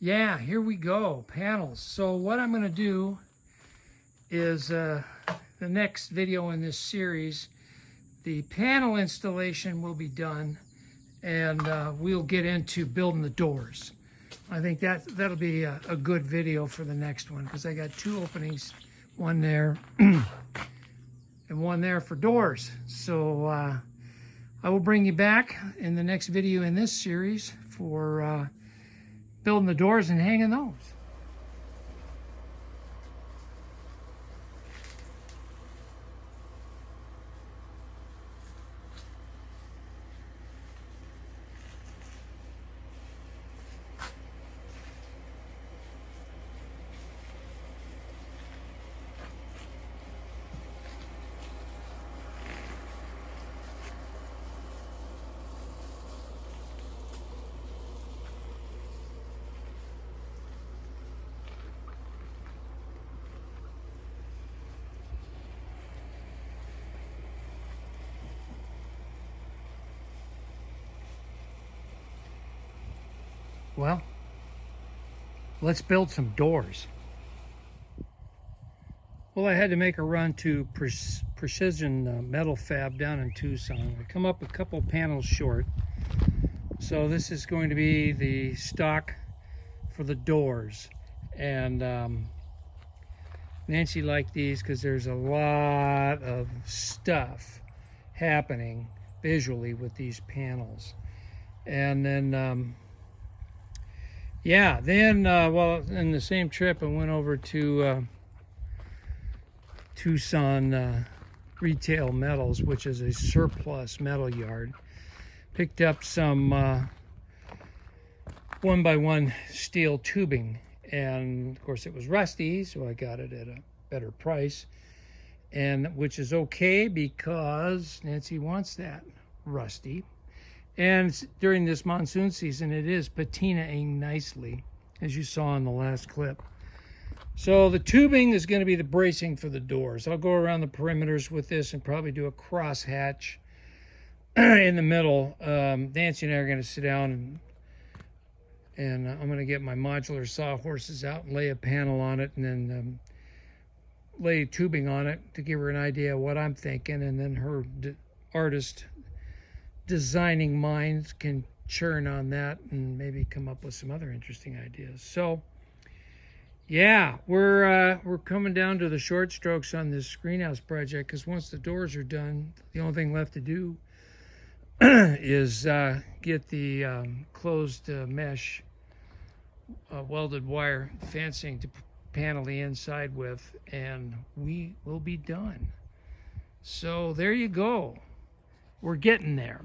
Yeah, here we go, panels. So what I'm going to do is the next video in this series, the panel installation will be done, and we'll get into building the doors. I think that'll be a good video for the next one, because I got two openings, one there and one there for doors. So I will bring you back in the next video in this series for building the doors and hanging those. Well, let's build some doors. Well, I had to make a run to Precision Metal Fab down in Tucson. I come up a couple panels short. So this is going to be the stock for the doors. And Nancy liked these because there's a lot of stuff happening visually with these panels. And then yeah, then, well, in the same trip, I went over to Tucson Retail Metals, which is a surplus metal yard. Picked up some 1x1 steel tubing, and of course it was rusty, so I got it at a better price, and which is okay because Nancy wants that rusty. And during this monsoon season, it is patinaing nicely, as you saw in the last clip. So the tubing is going to be the bracing for the doors. I'll go around the perimeters with this and probably do a cross hatch in the middle. Nancy and I are going to sit down and I'm going to get my modular sawhorses out and lay a panel on it, and then lay tubing on it to give her an idea of what I'm thinking, and then her artist designing minds can churn on that and maybe come up with some other interesting ideas. So yeah, we're coming down to the short strokes on this Screenhouse project, because once the doors are done, the only thing left to do is get the closed mesh welded wire fencing to panel the inside with, and we will be done. So there you go. We're getting there.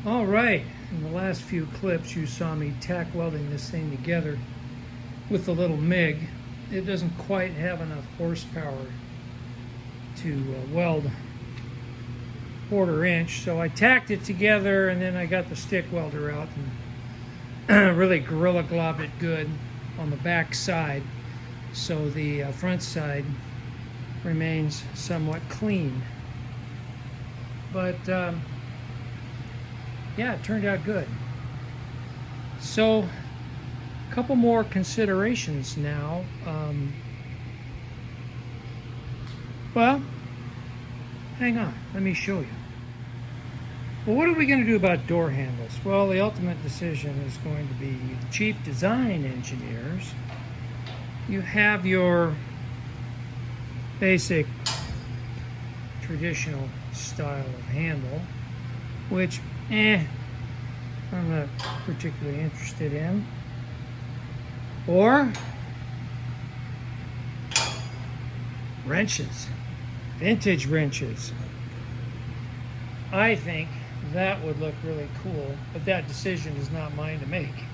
All right, in the last few clips you saw me tack welding this thing together with the little MIG. It doesn't quite have enough horsepower to weld 1/4 inch, so I tacked it together and then I got the stick welder out and really gorilla globbed it good on the back side so the front side remains somewhat clean. But yeah, it turned out good. So a couple more considerations now. Well, hang on, let me show you. Well, what are we going to do about door handles? Well, the ultimate decision is going to be the chief design engineers. You have your basic traditional style of handle, which I'm not particularly interested in. Or wrenches, vintage wrenches. I think that would look really cool, but that decision is not mine to make.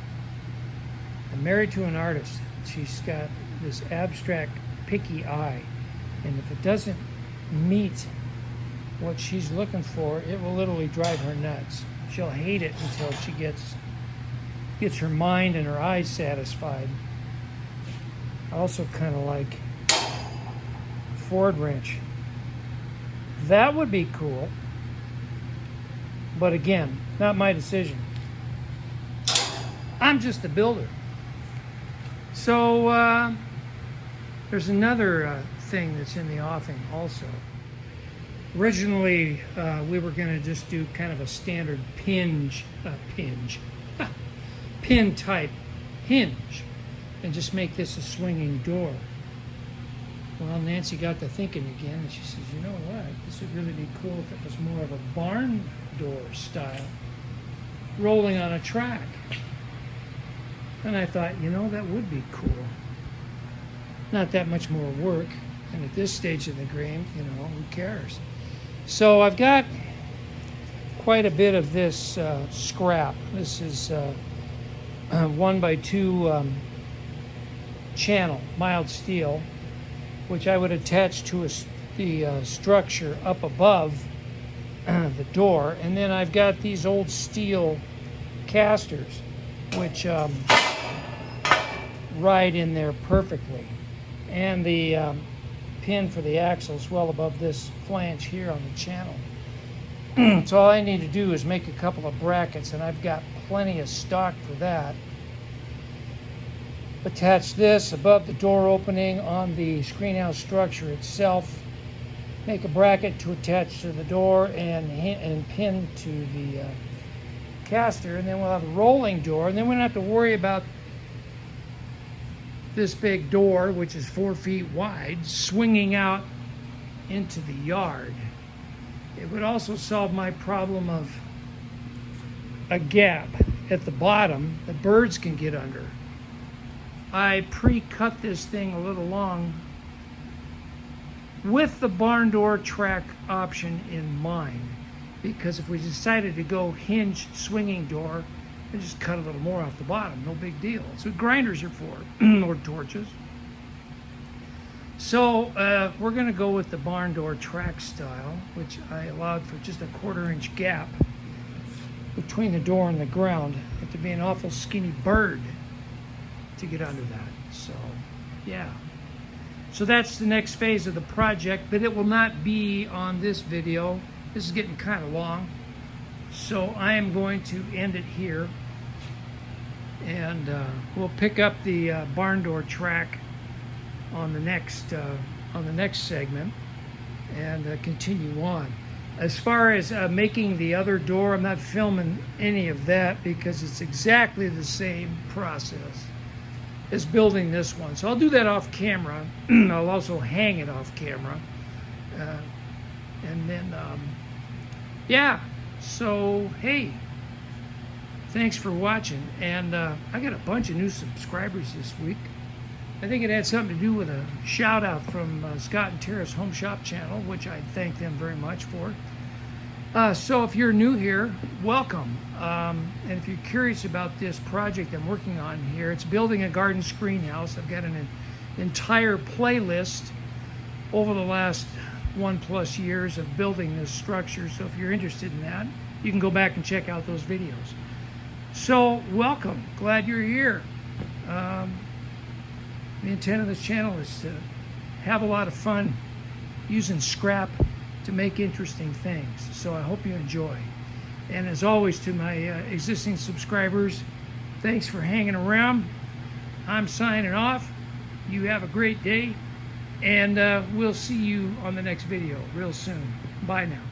I'm married to an artist. She's got this abstract, picky eye, and if it doesn't meet what she's looking for, it will literally drive her nuts. She'll hate it until she gets her mind and her eyes satisfied. I also kind of like Ford wrench. That would be cool, but again, not my decision. I'm just the builder. So there's another thing that's in the offing also. Originally, we were going to just do kind of a standard pin type hinge and just make this a swinging door. Well, Nancy got to thinking again, and she says, you know what, this would really be cool if it was more of a barn door style, rolling on a track. And I thought, you know, that would be cool. Not that much more work, and at this stage of the game, you know, who cares? So I've got quite a bit of this scrap. This is 1x2 channel, mild steel, which I would attach to the structure up above the door. And then I've got these old steel casters, which ride in there perfectly. And the pin for the axles well above this flange here on the channel. So all I need to do is make a couple of brackets, and I've got plenty of stock for that. Attach this above the door opening on the Screenhouse structure itself. Make a bracket to attach to the door and pin to the caster, and then we'll have a rolling door, and then we don't have to worry about this big door, which is 4 feet wide, swinging out into the yard. It would also solve my problem of a gap at the bottom that birds can get under. I pre-cut this thing a little long with the barn door track option in mind, because if we decided to go hinge swinging door, I just cut a little more off the bottom, no big deal. That's what grinders are for, or torches. So we're going to go with the barn door track style, which I allowed for just a 1/4 inch gap between the door and the ground. You have to be an awful skinny bird to get under that. So yeah, so that's the next phase of the project, but it will not be on this video. This is getting kind of long, so I am going to end it here, and we'll pick up the barn door track on the next segment and continue on. As far as making the other door, I'm not filming any of that because it's exactly the same process as building this one. So I'll do that off camera. I'll also hang it off camera. And then, yeah, so hey, thanks for watching. And I got a bunch of new subscribers this week. I think it had something to do with a shout out from Scott and Tara's Home Shop channel, which I thank them very much for. So if you're new here, welcome. And if you're curious about this project I'm working on here, it's building a garden screenhouse. I've got an entire playlist over the last 1+ years of building this structure. So if you're interested in that, you can go back and check out those videos. So welcome, glad you're here. The intent of this channel is to have a lot of fun using scrap to make interesting things. So I hope you enjoy. And as always, to my existing subscribers, thanks for hanging around. I'm signing off. You have a great day, and we'll see you on the next video real soon. Bye now.